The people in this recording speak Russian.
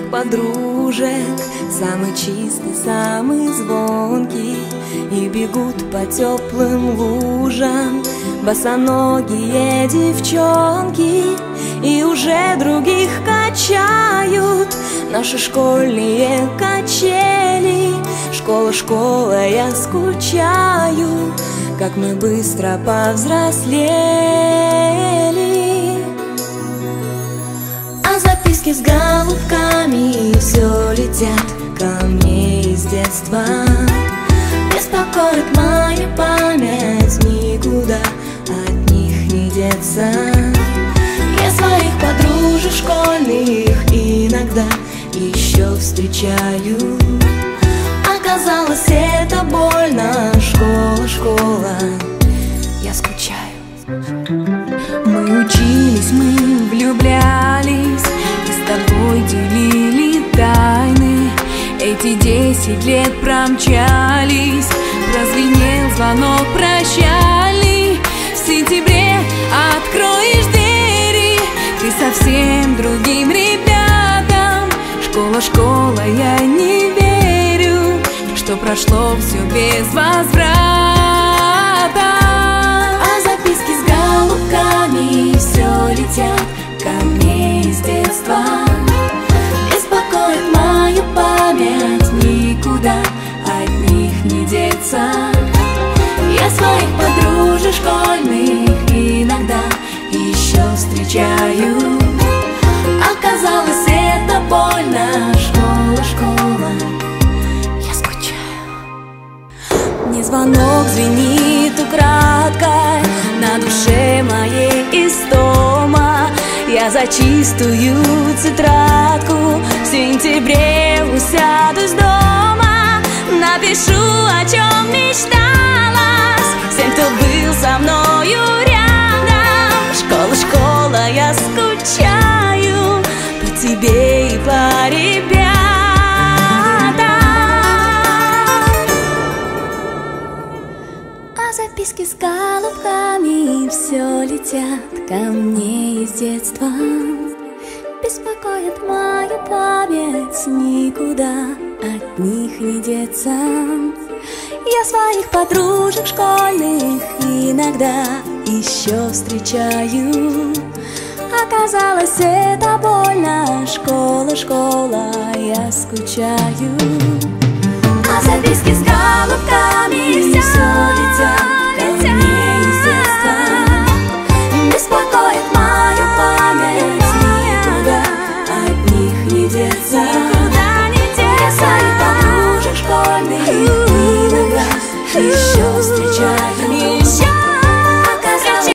своих подружек, самый чистый, самый звонкий, и бегут по теплым лужам босоногие девчонки, и уже других качают наши школьные качели. Школа, школа, я скучаю, как мы быстро повзрослели. А записки с голубками все летят ко мне из детства. Беспокоит моя память, никуда от них не деться. Я своих подружек школьных иногда еще встречаю. Оказалось, это больно. Школа, школа, я скучаю. Мы учились, мы влюблялись, и с тобой делили тайны. Эти 10 лет промчались, прозвенел звонок прощальный. В сентябре откроешь двери ты совсем другим ребятам. Школа, школа, я не верю, что прошло все без возврата. А записки с голубками все летят ко мне из детства. Беспокоит мою память, никуда от них не деться. Я своих подружек школьных иногда еще встречаю. Оказалось, это больно. Школа, школа, я скучаю. Мне звонок звенит украдкой, на душе моей истома. Я за чистую тетрадку в сентябре усядусь дома. Напишу, о чем мечталась всем, кто был со мною рядом. Школа, школа, я скучаю по тебе и по ребятам. А записки с голубками все летят ко мне из детства. Беспокоит мою память, никуда от них не деться. Я своих подружек школьных иногда еще встречаю. Оказалось, это больно. Школа, школа, я скучаю. А записки с голубками все летят ко мне из детства. Беспокоит мою память, никуда от них не деться.